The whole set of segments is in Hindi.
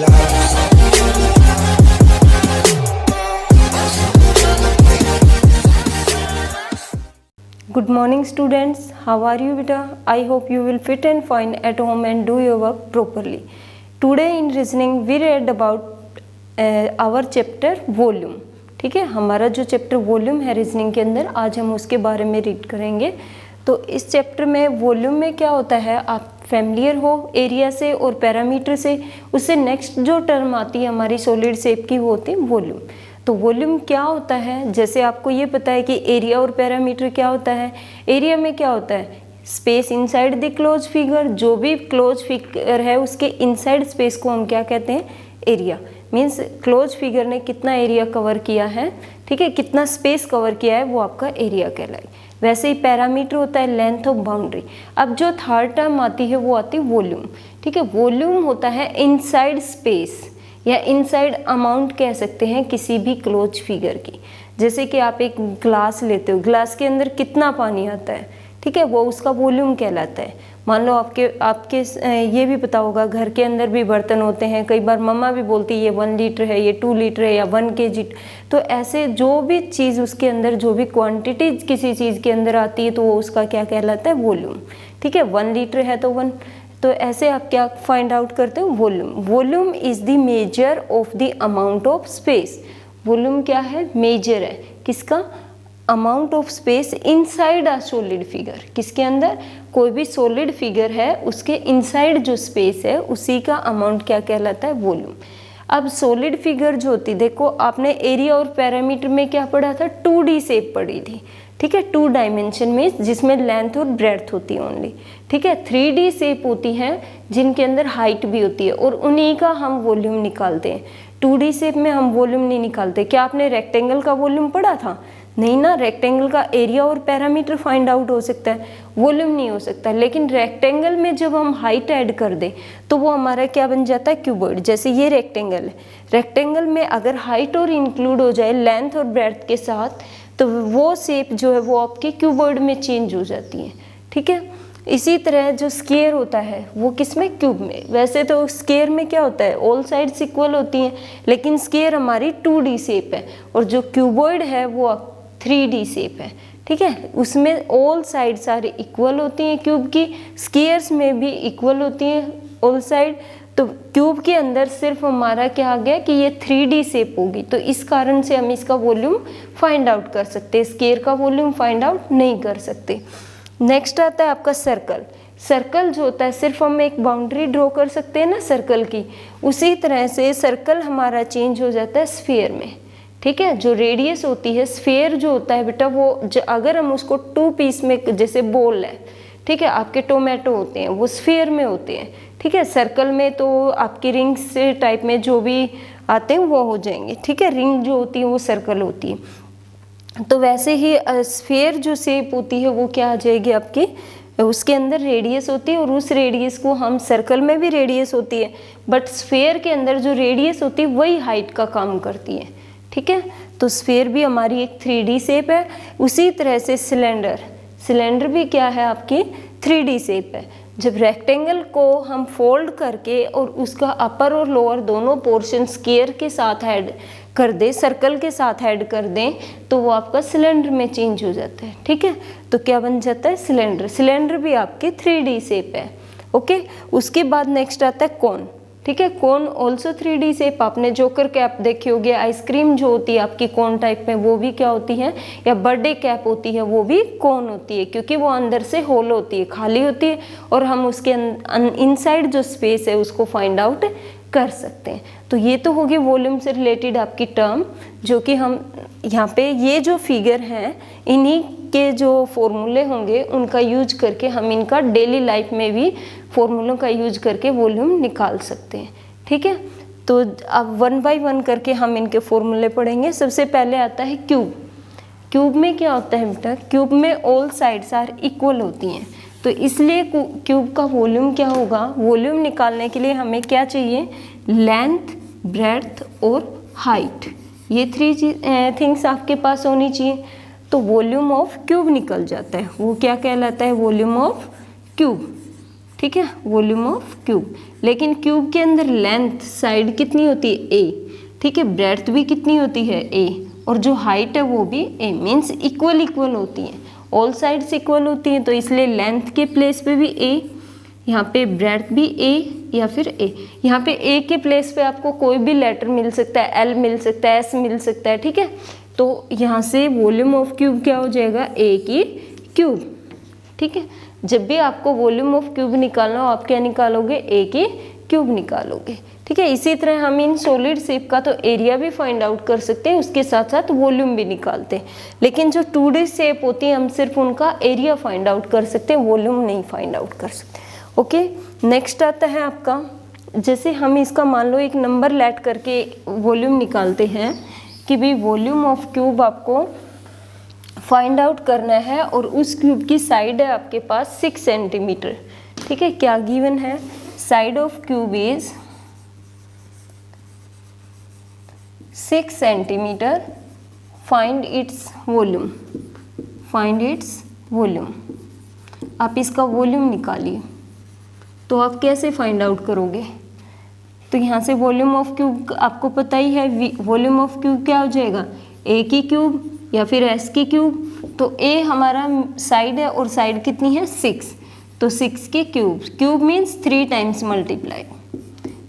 Good morning students, how are you beta? I hope you will fit and fine at home and do your work properly. Today in reasoning we read about our chapter volume. ठीक है, हमारा जो चैप्टर वॉल्यूम है रीजनिंग के अंदर, आज हम उसके बारे में रीड करेंगे। तो इस चैप्टर में वॉल्यूम में क्या होता है, आप फैमिलियर हो एरिया से और पैरामीटर से। उससे नेक्स्ट जो टर्म आती है हमारी सॉलिड शेप की, वो होती है वॉल्यूम। तो वॉल्यूम क्या होता है, जैसे आपको ये पता है कि एरिया और पैरामीटर क्या होता है। एरिया में क्या होता है, space inside the close figure. जो भी क्लोज फिगर है उसके इनसाइड स्पेस को हम क्या कहते हैं, एरिया। मीन्स क्लोज फिगर ने कितना एरिया कवर किया है, ठीक है, कितना स्पेस कवर किया है, वो आपका एरिया कहलाए। वैसे ही पैरामीटर होता है लेंथ ऑफ बाउंड्री। अब जो थर्ड टर्म आती है वो आती है वॉल्यूम। ठीक है, वॉल्यूम होता है इनसाइड स्पेस या इनसाइड अमाउंट कह सकते हैं किसी भी क्लोज फिगर की। जैसे कि आप एक ग्लास लेते हो, ग्लास के अंदर कितना पानी आता है, ठीक है, वो उसका वॉल्यूम कहलाता है। मान लो आपके ये भी पता होगा, घर के अंदर भी बर्तन होते हैं, कई बार मम्मा भी बोलती है ये 1 लीटर है, ये 2 लीटर है या 1 kg। तो ऐसे जो भी चीज़ उसके अंदर, जो भी क्वांटिटी किसी चीज़ के अंदर आती है तो वो उसका क्या कहलाता है, वॉल्यूम। ठीक है, 1 लीटर है तो 1, तो ऐसे आप क्या फाइंड आउट करते हो, volume. Volume is the measure of the amount of space. Volume क्या है, मेजर है किसका, amount of space inside a solid figure. किसके अंदर, कोई भी सॉलिड फिगर है उसके इनसाइड जो स्पेस है उसी का अमाउंट क्या कहलाता है, वॉल्यूम। अब सॉलिड फिगर जो होती, देखो आपने एरिया और पैरामीटर में क्या पढ़ा था, 2D शेप पढ़ी थी। ठीक है, 2 डायमेंशन में जिसमें लेंथ और ब्रेड्थ होती है ओनली। ठीक है, 3D शेप होती हैं जिनके अंदर हाइट भी होती है और उन्हीं का हम वॉल्यूम निकालते हैं। 2D शेप में हम वॉल्यूम नहीं निकालते। क्या आपने रेक्टेंगल का वॉल्यूम पढ़ा था, नहीं ना। रेक्टेंगल का एरिया और पैरामीटर फाइंड आउट हो सकता है, वॉल्यूम नहीं हो सकता। लेकिन रेक्टेंगल में जब हम हाइट ऐड कर दें तो वो हमारा क्या बन जाता है, क्यूबॉइड। जैसे ये रेक्टेंगल है, रेक्टेंगल में अगर हाइट और इंक्लूड हो जाए लेंथ और ब्रेड्थ के साथ, तो वो शेप जो है वो आपके क्यूबॉइड में चेंज हो जाती है। ठीक है, इसी तरह जो स्क्वायर होता है वो किस में, क्यूब में। वैसे तो स्क्वायर में क्या होता है, ऑल साइड्स इक्वल होती हैं, लेकिन स्क्वायर हमारी 2D शेप है और जो क्यूबॉइड है वो 3D शेप है। ठीक है, उसमें ऑल साइड सारे इक्वल होती हैं क्यूब की, स्क्वायर्स में भी इक्वल होती हैं ऑल साइड। तो क्यूब के अंदर सिर्फ हमारा क्या आ गया कि ये 3D शेप होगी, तो इस कारण से हम इसका वॉल्यूम फाइंड आउट कर सकते हैं, स्क्वायर का वॉल्यूम फाइंड आउट नहीं कर सकते। नेक्स्ट आता है आपका सर्कल। सर्कल जो होता है सिर्फ हम एक बाउंड्री ड्रॉ कर सकते हैं ना सर्कल की, उसी तरह से सर्कल हमारा चेंज हो जाता है स्फीयर में। ठीक है, जो रेडियस होती है, स्फीयर जो होता है बेटा, वो अगर हम उसको 2 पीस में, जैसे बोल है, ठीक है, आपके टोमेटो होते हैं वो स्फीयर में होते हैं। ठीक है, सर्कल में तो आपकी रिंग्स से टाइप में जो भी आते हैं वो हो जाएंगे। ठीक है, रिंग जो होती है वो सर्कल होती है। तो वैसे ही स्फीयर जो शेप होती है वो क्या आ जाएगी आपकी, उसके अंदर रेडियस होती है और उस रेडियस को हम, सर्कल में भी रेडियस होती है बट स्फीयर के अंदर जो रेडियस होती है वही हाइट का काम करती है। ठीक है, तो स्फीयर भी हमारी एक 3D शेप है। उसी तरह से सिलेंडर, सिलेंडर भी क्या है आपकी 3D शेप है। जब रेक्टेंगल को हम फोल्ड करके और उसका अपर और लोअर दोनों पोर्शन स्क्वायर के साथ ऐड कर दें, सर्कल के साथ ऐड कर दें, तो वो आपका सिलेंडर में चेंज हो जाता है। ठीक है, तो क्या बन जाता है, सिलेंडर। सिलेंडर भी आपकी 3D शेप है। ओके, उसके बाद नेक्स्ट आता है कोन। ठीक है, कोन ऑल्सो 3D शेप। आपने जोकर कैप देखी होगी, आइसक्रीम जो होती है आपकी कोन टाइप में, वो भी क्या होती है, या बर्थडे कैप होती है, वो भी कोन होती है, क्योंकि वो अंदर से होल होती है, खाली होती है, और हम उसके इनसाइड जो स्पेस है उसको फाइंड आउट कर सकते हैं। तो ये तो होगी वॉल्यूम से रिलेटेड आपकी टर्म, जो कि हम यहाँ पे ये जो फिगर हैं इन्हीं के जो फॉर्मूले होंगे उनका यूज करके हम इनका डेली लाइफ में भी फॉर्मूलों का यूज करके वॉल्यूम निकाल सकते हैं। ठीक है, तो अब 1 बाय 1 करके हम इनके फॉर्मूले पढ़ेंगे। सबसे पहले आता है क्यूब। क्यूब में क्या होता है बेटा, क्यूब में ऑल साइड्स आर इक्वल होती हैं, तो इसलिए क्यूब का वॉल्यूम क्या होगा, वॉल्यूम निकालने के लिए हमें क्या चाहिए, लेंथ, ब्रेड्थ और हाइट, ये 3 थिंग्स आपके पास होनी चाहिए। तो वॉल्यूम ऑफ क्यूब निकल जाता है, वो क्या कहलाता है, वॉल्यूम ऑफ क्यूब। ठीक है, वॉल्यूम ऑफ क्यूब। लेकिन क्यूब के अंदर लेंथ साइड कितनी होती है, ए, ठीक है, ब्रेड्थ भी कितनी होती है, ए, और जो हाइट है वो भी ए, मीन्स इक्वल इक्वल होती है, ऑल साइड्स इक्वल होती हैं, तो इसलिए लेंथ के प्लेस पे भी ए, यहाँ पे ब्रेड्थ भी ए या फिर ए। यहाँ पे ए के प्लेस पे आपको कोई भी लेटर मिल सकता है, एल मिल सकता है, एस मिल सकता है, ठीक है। तो यहाँ से वॉल्यूम ऑफ क्यूब क्या हो जाएगा, ए की क्यूब, ठीक है। जब भी आपको वॉल्यूम ऑफ क्यूब निकालना हो आप क्या निकालोगे, ए की क्यूब निकालोगे, ठीक है। इसी तरह हम इन सॉलिड शेप का तो एरिया भी फाइंड आउट कर सकते हैं, उसके साथ साथ वॉल्यूम भी निकालते हैं। लेकिन जो 2D शेप होती है हम सिर्फ उनका एरिया फाइंड आउट कर सकते हैं, वॉल्यूम नहीं फाइंड आउट कर सकते। ओके, नेक्स्ट आता है आपका, जैसे हम इसका मान लो एक नंबर लेट करके वॉल्यूम निकालते हैं कि भाई वॉल्यूम ऑफ क्यूब आपको फाइंड आउट करना है और उस क्यूब की साइड है आपके पास 6 सेंटीमीटर, ठीक है। क्या गिवन है, side of cube is 6 centimetre, find its volume, find its volume. आप इसका वॉल्यूम निकालिए, तो आप कैसे फाइंड आउट करोगे, तो यहाँ से वॉल्यूम ऑफ क्यूब आपको पता ही है, वॉल्यूम ऑफ क्यूब क्या हो जाएगा, ए की क्यूब या फिर एस की क्यूब। तो ए हमारा साइड है और साइड कितनी है, 6, तो 6 की cube, cube means 3 times multiply,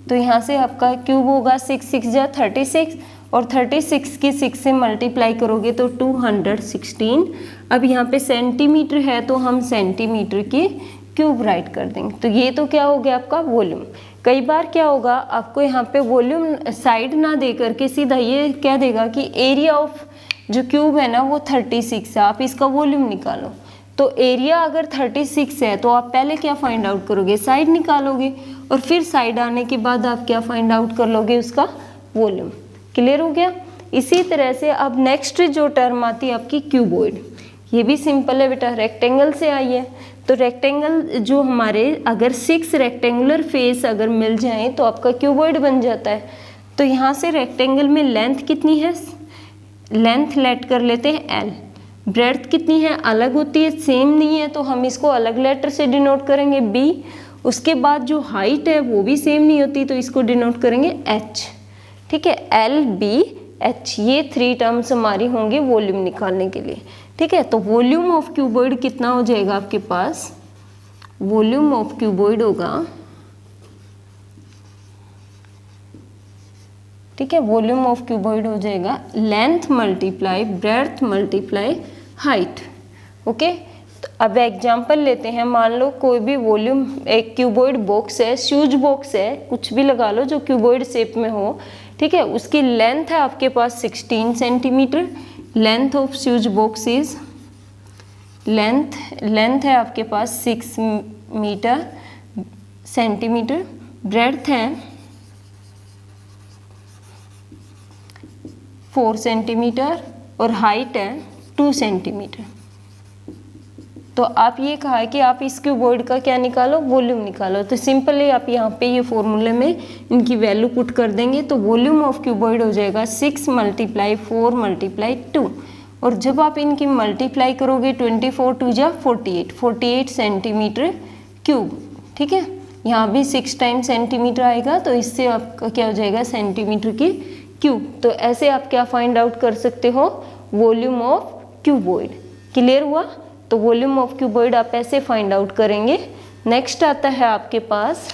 तो यहाँ से आपका क्यूब होगा 6 6 जा 36, और 36 की 6 से मल्टीप्लाई करोगे तो 216। अब यहाँ पे सेंटीमीटर है तो हम सेंटीमीटर की क्यूब राइट कर देंगे, तो ये तो क्या हो गया आपका वॉल्यूम। कई बार क्या होगा, आपको यहाँ पे वॉल्यूम साइड ना दे करके सीधा ये कह देगा कि एरिया ऑफ जो क्यूब है ना वो 36 है, आप इसका वॉल्यूम निकालो। तो एरिया अगर 36 है तो आप पहले क्या फाइंड आउट करोगे, साइड निकालोगे, और फिर साइड आने के बाद आप क्या फाइंड आउट कर लोगे, उसका वॉल्यूम। क्लियर हो गया। इसी तरह से अब नेक्स्ट जो टर्म आती है आपकी क्यूबॉइड, ये भी सिंपल है बेटा, रेक्टेंगल से आई है। तो रेक्टेंगल जो हमारे अगर 6 रेक्टेंगुलर फेस अगर मिल जाए तो आपका क्यूबॉइड बन जाता है। तो यहाँ से रेक्टेंगल में लेंथ कितनी है, लेंथ लेट कर लेते हैं एल, ब्रेड्थ कितनी है, अलग होती है, सेम नहीं है, तो हम इसको अलग लेटर से डिनोट करेंगे बी। उसके बाद जो हाइट है वो भी सेम नहीं होती, तो इसको डिनोट करेंगे एच, ठीक है, एल बी एच। ये 3 टर्म्स हमारी होंगे वॉल्यूम निकालने के लिए, ठीक है। तो वॉल्यूम ऑफ क्यूबॉइड कितना हो जाएगा आपके पास, वॉल्यूम ऑफ क्यूबॉइड होगा, ठीक है, वॉल्यूम ऑफ क्यूबॉइड हो जाएगा length multiply breadth multiply height. Okay, तो अब एग्जांपल लेते हैं, मान लो कोई भी वॉल्यूम, एक क्यूबॉइड बॉक्स है, शूज बॉक्स है, कुछ भी लगा लो जो क्यूबॉइड शेप में हो, ठीक है। उसकी लेंथ है आपके पास 16 centimetre, length of shoes box is, length है आपके पास 6 मीटर सेंटीमीटर, ब्रेड्थ है 4 सेंटीमीटर और हाइट है 2 सेंटीमीटर। तो आप ये कहा है कि आप इस क्यूबॉइड का क्या निकालो, वॉल्यूम निकालो। तो सिंपली आप यहाँ पे ये फॉर्मूले में इनकी वैल्यू पुट कर देंगे, तो वॉल्यूम ऑफ क्यूबॉइड हो जाएगा 6 × 4 × 2। और जब आप इनकी मल्टीप्लाई करोगे 24 2 जा 48 सेंटीमीटर क्यूब, ठीक है। यहाँ भी 6 टाइम्स सेंटीमीटर आएगा, तो इससे आपका क्या हो जाएगा, सेंटीमीटर की क्यूब। तो ऐसे आप क्या फाइंड आउट कर सकते हो, वॉल्यूम ऑफ क्यूबॉइड। क्लियर हुआ। तो वॉल्यूम ऑफ क्यूबॉइड आप ऐसे फाइंड आउट करेंगे। नेक्स्ट आता है आपके पास,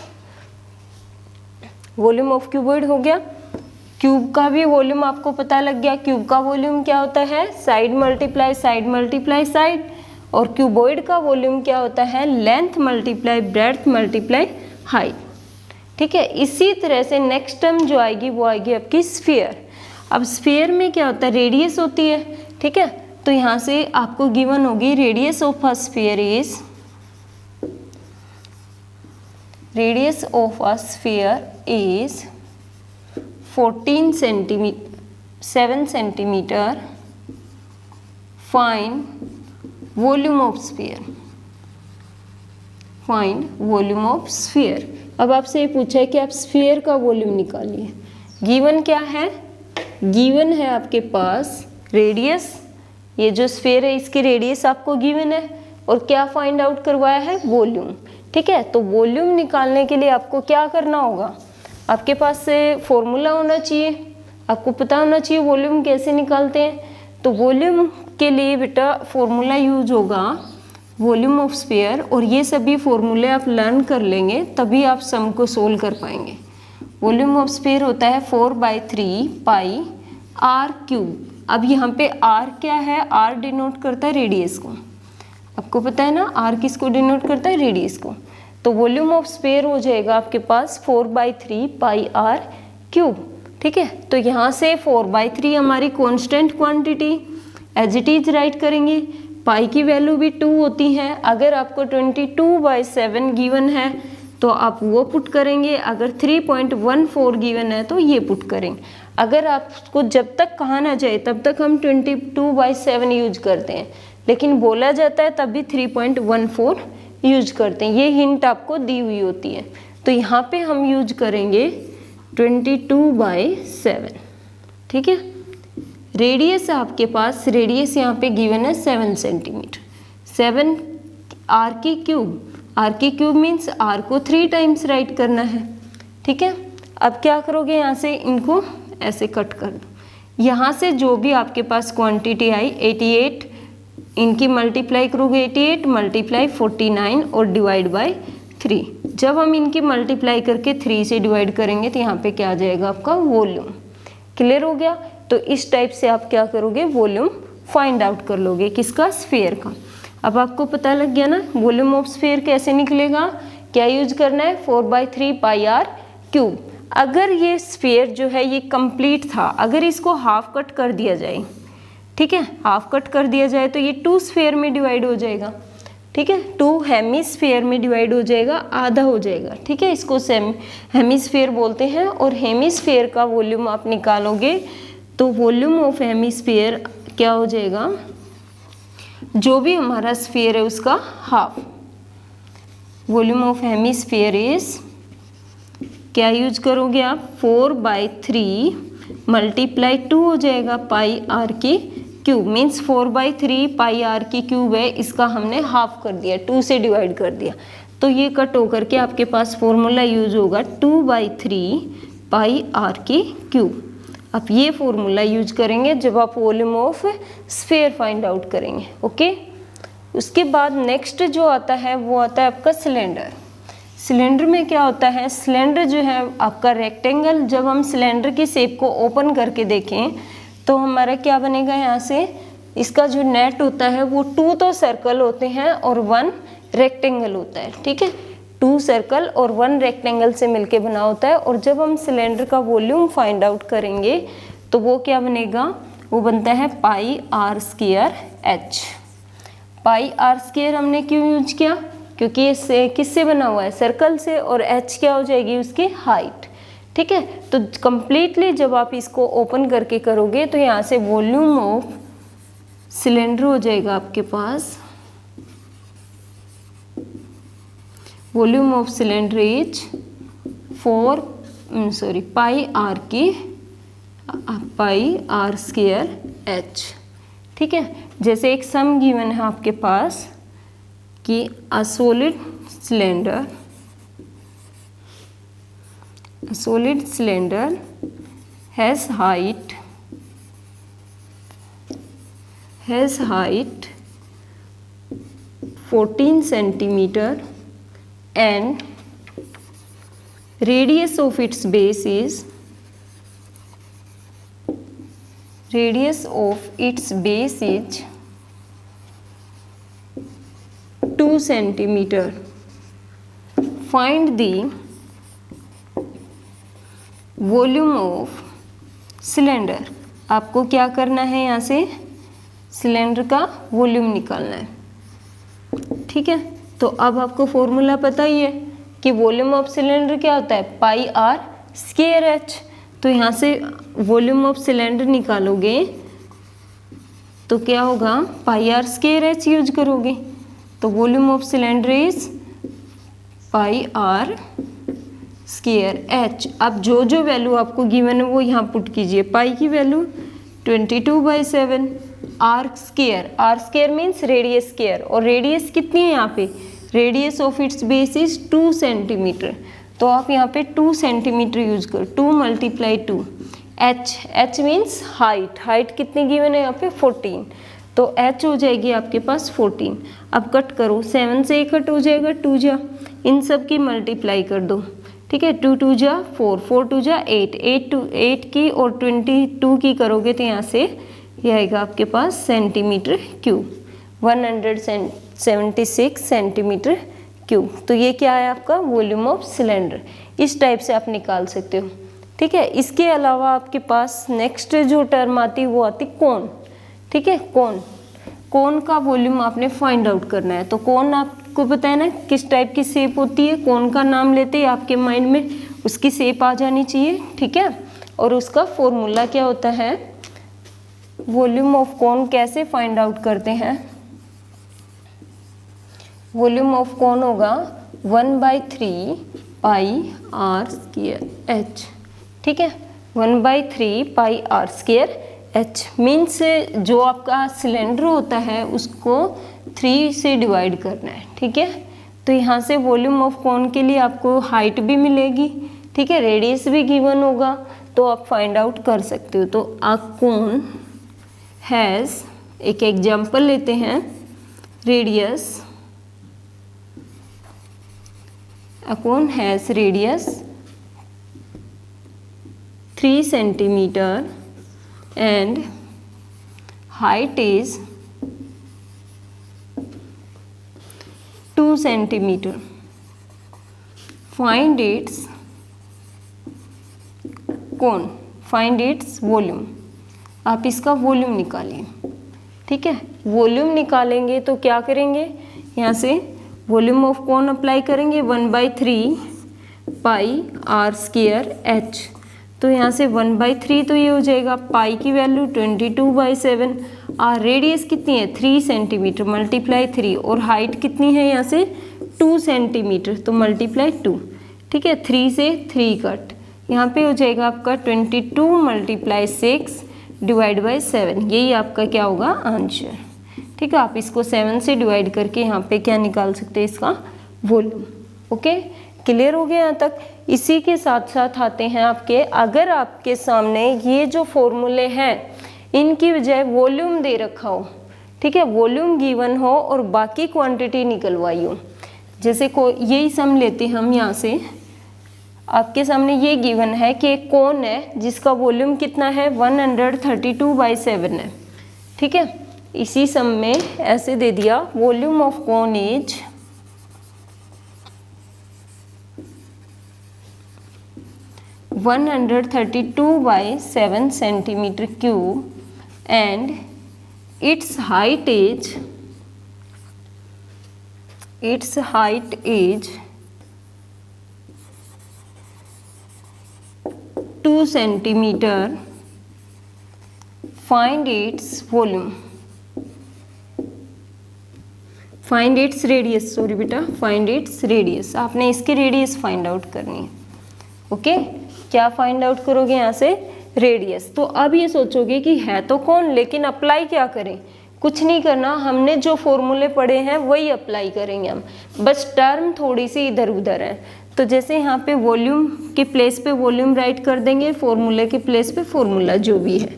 वॉल्यूम ऑफ क्यूबॉइड हो गया, क्यूब का भी वॉल्यूम आपको पता लग गया। क्यूब का वॉल्यूम क्या होता है, side multiply side multiply side, और क्यूबॉइड का वॉल्यूम क्या होता है, length multiply breadth multiply height, ठीक है। इसी तरह से नेक्स्ट टर्म जो आएगी वो आएगी आपकी स्फीयर। अब स्फीयर में क्या होता है, रेडियस होती है, ठीक है। तो यहाँ से आपको गिवन होगी radius of a sphere is, radius of a sphere is 14 centimetre 7 centimetre, find volume of sphere, find volume of sphere. अब आपसे ये पूछा है कि आप स्फीयर का वॉल्यूम निकालिए। गिवन क्या है, गिवन है आपके पास रेडियस, ये जो स्फीयर है इसकी रेडियस आपको गिवन है, और क्या फाइंड आउट करवाया है, वॉल्यूम, ठीक है। तो वॉल्यूम निकालने के लिए आपको क्या करना होगा, आपके पास से फॉर्मूला होना चाहिए, आपको पता होना चाहिए वॉल्यूम कैसे निकालते हैं। तो वॉल्यूम के लिए बेटा फॉर्मूला यूज होगा वॉल्यूम ऑफ स्फीयर, और ये सभी फॉर्मूले आप लर्न कर लेंगे तभी आप सम को सोल्व कर पाएंगे। वॉल्यूम ऑफ स्फीयर होता है 4/3 पाई आर क्यूब। अब यहाँ पे आर क्या है, आर डिनोट करता है रेडियस को, आपको पता है ना आर किसको डिनोट करता है, रेडियस को। तो वॉल्यूम ऑफ स्फीयर हो जाएगा आपके पास 4/3 पाई आर क्यूब, ठीक है। तो यहाँ से 4/3 हमारी constant quantity as it is write करेंगे, पाई की वैल्यू भी 2 होती है। अगर आपको 22/7 गिवन है तो आप वो पुट करेंगे, अगर 3.14 गिवन है तो ये पुट करेंगे। अगर आपको जब तक कहा ना जाए तब तक हम 22/7 यूज करते हैं, लेकिन बोला जाता है तब भी 3.14 यूज करते हैं, ये हिंट आपको दी हुई होती है। तो यहाँ पे हम यूज करेंगे 22/7, ठीक है। रेडियस आपके पास, रेडियस यहाँ पे गिवन है 7 सेंटीमीटर, 7 आर की क्यूब, आर की क्यूब मीन्स आर को 3 टाइम्स राइट करना है, ठीक है। अब क्या करोगे, यहाँ से इनको ऐसे कट कर दो, यहाँ से जो भी आपके पास क्वांटिटी आई 88, इनकी मल्टीप्लाई करोगे 88 मल्टीप्लाई 49 और डिवाइड बाय 3। जब हम इनकी मल्टीप्लाई करके 3 से डिवाइड करेंगे तो यहाँ पे क्या आ जाएगा आपका वॉल्यूम। क्लियर हो गया। तो इस टाइप से आप क्या करोगे, वॉल्यूम फाइंड आउट कर लोगे, किसका, स्फीयर का। अब आपको पता लग गया ना वॉल्यूम ऑफ स्फीयर कैसे निकलेगा, क्या यूज करना है, 4/3 पाई आर क्यूब। अगर ये स्फीयर जो है ये कंप्लीट था, अगर इसको हाफ कट कर दिया जाए, ठीक है, हाफ कट कर दिया जाए तो ये 2 स्फीयर में डिवाइड हो जाएगा, ठीक है, 2 हेमीस्फीयर में डिवाइड हो जाएगा, आधा हो जाएगा, ठीक है। इसको हेमीस्फीयर बोलते हैं। और हेमीस्फीयर का वॉल्यूम आप निकालोगे तो वॉल्यूम ऑफ हेमीस्फीयर क्या हो जाएगा, जो भी हमारा स्फीयर है उसका half. Volume of hemisphere is, क्या यूज करोगे आप, 4/3 मल्टीप्लाई 2 हो जाएगा पाई आर की क्यूब, मीन्स 4/3 पाई आर की क्यूब है, इसका हमने हाफ कर दिया, 2 से डिवाइड कर दिया, तो ये कट होकर के आपके पास फॉर्मूला यूज होगा 2/3 पाई आर की क्यूब। अब ये फॉर्मूला यूज करेंगे जब आप volume of sphere find out करेंगे, ओके। उसके बाद नेक्स्ट जो आता है वो आता है आपका सिलेंडर। सिलेंडर में क्या होता है, सिलेंडर जो है आपका रेक्टेंगल, जब हम सिलेंडर की शेप को ओपन करके देखें तो हमारा क्या बनेगा, यहाँ से इसका जो नेट होता है वो 2 तो सर्कल होते हैं और 1 रेक्टेंगल होता है, ठीक है। 2 सर्कल और 1 रेक्टेंगल से मिलके बना होता है। और जब हम सिलेंडर का वॉल्यूम फाइंड आउट करेंगे तो वो क्या बनेगा, वो बनता है pi are square h. Pi are square हमने क्यों यूज किया, क्योंकि इससे किससे बना हुआ है, सर्कल से, और एच क्या हो जाएगी उसकी हाइट, ठीक है। तो कंप्लीटली जब आप इसको ओपन करके करोगे तो यहाँ से वॉल्यूम ऑफ सिलेंडर हो जाएगा आपके पास, volume of cylinder is pi are square h, ठीक है। जैसे एक सम गिवन है आपके पास कि a solid cylinder has height 14 centimeter and radius of its base is 2 centimeter. Find the volume of cylinder. आपको क्या करना है, यहाँ से सिलेंडर का वॉल्यूम निकालना है, ठीक है। तो अब आपको फॉर्मूला पता ही है कि वॉल्यूम ऑफ सिलेंडर क्या होता है, पाई आर स्क्वायर एच। तो यहाँ से वॉल्यूम ऑफ सिलेंडर निकालोगे तो क्या होगा, pi are square H use करोगे, तो volume of cylinder is pi are square H. अब जो जो वैल्यू आपको गिवन है वो यहाँ पुट कीजिए। पाई की value 22/7, R square means radius square, और रेडियस कितनी है यहाँ पे, radius of its base is 2 centimetre, तो आप यहाँ पे 2 सेंटीमीटर यूज करो, 2 × 2। h मीन्स हाइट, हाइट कितनी गिवन है यहाँ पे 14, तो h हो जाएगी आपके पास 14। अब कट करो, 7 से कट हो जाएगा 2 जा, इन सब की मल्टीप्लाई कर दो, ठीक है, 2 2 जा 4, 4 2 जा 8, 8 की और 22 की करोगे तो यहाँ से ये आएगा आपके पास सेंटीमीटर क्यूब, 176 सेंटीमीटर क्यूब। तो ये क्या है आपका वॉल्यूम ऑफ सिलेंडर। इस टाइप से आप निकाल सकते हो, ठीक है। इसके अलावा आपके पास नेक्स्ट जो टर्म आती है वो आती कोन, ठीक है। कोन का वॉल्यूम आपने फाइंड आउट करना है। तो कोन आपको पता है ना किस टाइप की शेप होती है, कोन का नाम लेते ही आपके माइंड में उसकी शेप आ जानी चाहिए, ठीक है। और उसका फॉर्मूला क्या होता है, वॉल्यूम ऑफ कोन कैसे फाइंड आउट करते हैं। वॉल्यूम ऑफ कोन होगा 1/3 πr²h, ठीक है, 1/3 πr² h। मीन्स जो आपका सिलेंडर होता है उसको 3 से डिवाइड करना है, ठीक है। तो यहाँ से वॉल्यूम ऑफ कोन के लिए आपको हाइट भी मिलेगी, ठीक है, रेडियस भी गिवन होगा, तो आप फाइंड आउट कर सकते हो। तो अ कोन हैज़, एक एग्जाम्पल लेते हैं, radius, a cone has radius 3 centimeter and height is 2 centimeter. Find its cone, find its volume. आप इसका वॉल्यूम निकालें, ठीक है। वॉल्यूम निकालेंगे तो क्या करेंगे, यहाँ से वॉल्यूम ऑफ कोन अप्लाई करेंगे 1/3 πr²h। तो यहाँ से 1/3 तो ये हो जाएगा, पाई की वैल्यू 22/7, और रेडियस कितनी है 3 सेंटीमीटर मल्टीप्लाई 3, और हाइट कितनी है यहाँ से 2 सेंटीमीटर, तो मल्टीप्लाई 2, ठीक है। 3 से 3 कट, यहाँ पे हो जाएगा आपका 22 × 6 / 7, यही आपका क्या होगा आंसर, ठीक है। आप इसको 7 से डिवाइड करके यहाँ पे क्या निकाल सकते हैं, इसका वॉल्यूम। ओके, क्लियर हो गया यहाँ तक। इसी के साथ साथ आते हैं आपके, अगर आपके सामने ये जो फॉर्मूले हैं इनकी बजाय वॉल्यूम दे रखा हो, ठीक है, वॉल्यूम गिवन हो और बाकी क्वांटिटी निकलवाई हो, जैसे को यही सम लेते हम यहाँ से, आपके सामने ये गिवन है कि एक कोन है जिसका वॉल्यूम कितना है 132/7 है, ठीक है। इसी सम में ऐसे दे दिया, volume of cone is 132/7 centimetre cube and its height is 2 centimeter. Find its volume. Find its radius, sorry बेटा, फाइंड इट्स रेडियस, आपने इसकी रेडियस फाइंड आउट करनी है। ओके, क्या फाइंड आउट करोगे यहाँ से, रेडियस। तो अब ये सोचोगे कि है तो कौन, लेकिन अप्लाई क्या करें, कुछ नहीं करना, हमने जो फॉर्मूले पढ़े हैं वही अप्लाई करेंगे हम, बस टर्म थोड़ी सी इधर उधर है। तो जैसे यहाँ पे वॉल्यूम के प्लेस पे वॉल्यूम राइट कर देंगे, फॉर्मूले के प्लेस पे फॉर्मूला जो भी है,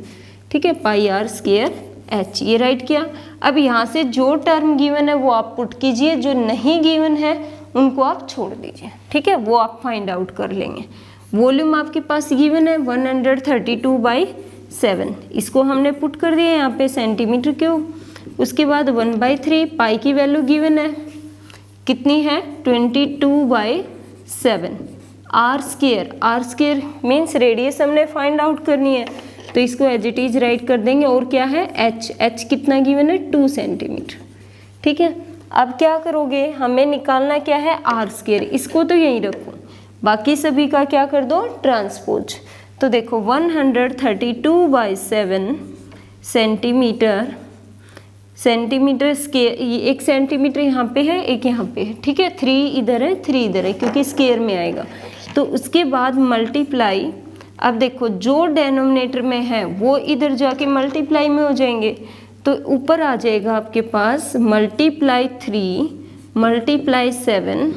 ठीक है, πr²h, ये राइट किया। अब यहाँ से जो टर्म गिवन है वो आप पुट कीजिए, जो नहीं गिवन है उनको आप छोड़ दीजिए, ठीक है, वो आप फाइंड आउट कर लेंगे। वॉल्यूम आपके पास गिवन है 132/7, इसको हमने पुट कर दिया यहाँ पे सेंटीमीटर क्यूब। उसके बाद 1/3, पाई की वैल्यू गिवन है कितनी है 22/7, r² मीन्स रेडियस हमने फाइंड आउट करनी है, तो इसको एज इट इज राइट कर देंगे। और क्या है h कितना गिवन है 2 सेंटीमीटर, ठीक है। अब क्या करोगे, हमें निकालना क्या है r², इसको तो यहीं रखो, बाकी सभी का क्या कर दो ट्रांसपोज। तो देखो 132/7 सेंटीमीटर स्केयर, एक सेंटीमीटर यहाँ पे है, एक यहाँ पे है, ठीक है, 3 इधर है 3 इधर है, क्योंकि स्केयर में आएगा। तो उसके बाद मल्टीप्लाई, अब देखो जो डेनोमिनेटर में है वो इधर जाके मल्टीप्लाई में हो जाएंगे, तो ऊपर आ जाएगा आपके पास मल्टीप्लाई 3 मल्टीप्लाई 7,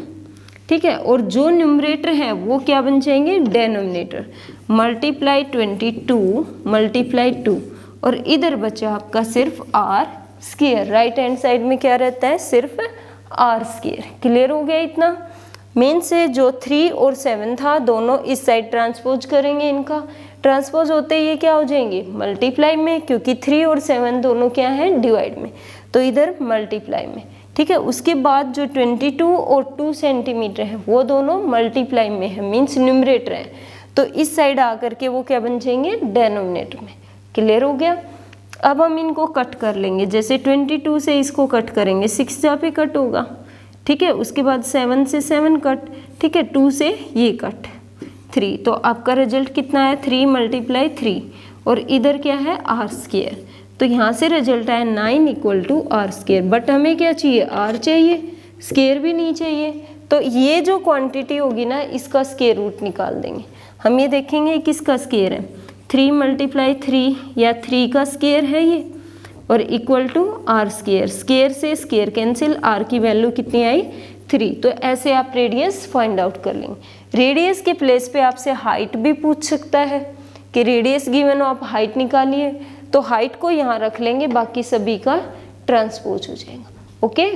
ठीक है, और जो न्यूमरेटर है वो क्या बन जाएंगे, डेनोमिनेटर, मल्टीप्लाई 22 मल्टीप्लाई 2, और इधर बचा आपका सिर्फ R square, right hand side में क्या रहता है, सिर्फ आर स्क्वायर। क्लियर हो गया इतना। मेन से जो 3 और 7 था दोनों इस साइड ट्रांसपोज करेंगे, इनका ट्रांसपोज होते ये क्या हो जाएंगे, मल्टीप्लाई में, क्योंकि 3 और 7 दोनों क्या हैं, डिवाइड में, तो इधर मल्टीप्लाई में, ठीक है। उसके बाद जो 22 और 2 सेंटीमीटर है वो दोनों मल्टीप्लाई में है, मीन्स न्यूमरेटर है, तो इस साइड आकर के वो क्या बन जाएंगे, डेनोमिनेटर में। क्लियर हो गया। अब हम इनको कट कर लेंगे, जैसे 22 से इसको कट करेंगे 6 जहाँ पे कट होगा, ठीक है, उसके बाद 7 से 7 कट, ठीक है, 2 से ये कट, 3, तो आपका रिजल्ट कितना है, 3 मल्टीप्लाई 3, और इधर क्या है, आर स्क्वायर, तो यहाँ से रिजल्ट आया 9 equal to R square. But हमें क्या चाहिए, आर चाहिए, स्क्वायर भी नहीं चाहिए, तो ये जो क्वांटिटी होगी ना इसका स्क्वायर रूट निकाल देंगे। हम ये देखेंगे किसका स्क्वायर है, 3 मल्टीप्लाई 3 या 3 का स्क्वायर है ये, और equal to R square, square से स्क्वायर कैंसिल, आर की वैल्यू कितनी आई, 3। तो ऐसे आप रेडियस फाइंड आउट कर लेंगे। रेडियस के प्लेस पे आपसे हाइट भी पूछ सकता है कि रेडियस गिवन हो, आप हाइट निकालिए, तो हाइट को यहाँ रख लेंगे, बाकी सभी का ट्रांसपोज हो जाएगा। ओके,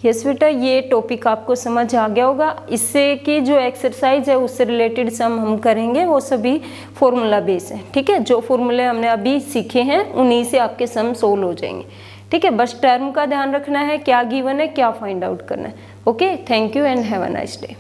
यस बेटा, ये टॉपिक आपको समझ आ गया होगा। इससे की जो एक्सरसाइज है उससे रिलेटेड सम हम करेंगे, वो सभी फॉर्मूला बेस है, ठीक है। जो फॉर्मूले हमने अभी सीखे हैं उन्हीं से आपके सम सोल्व हो जाएंगे, ठीक है। बस टर्म का ध्यान रखना है, क्या गिवन है, क्या फाइंड आउट करना है। Okay, thank you and have a nice day.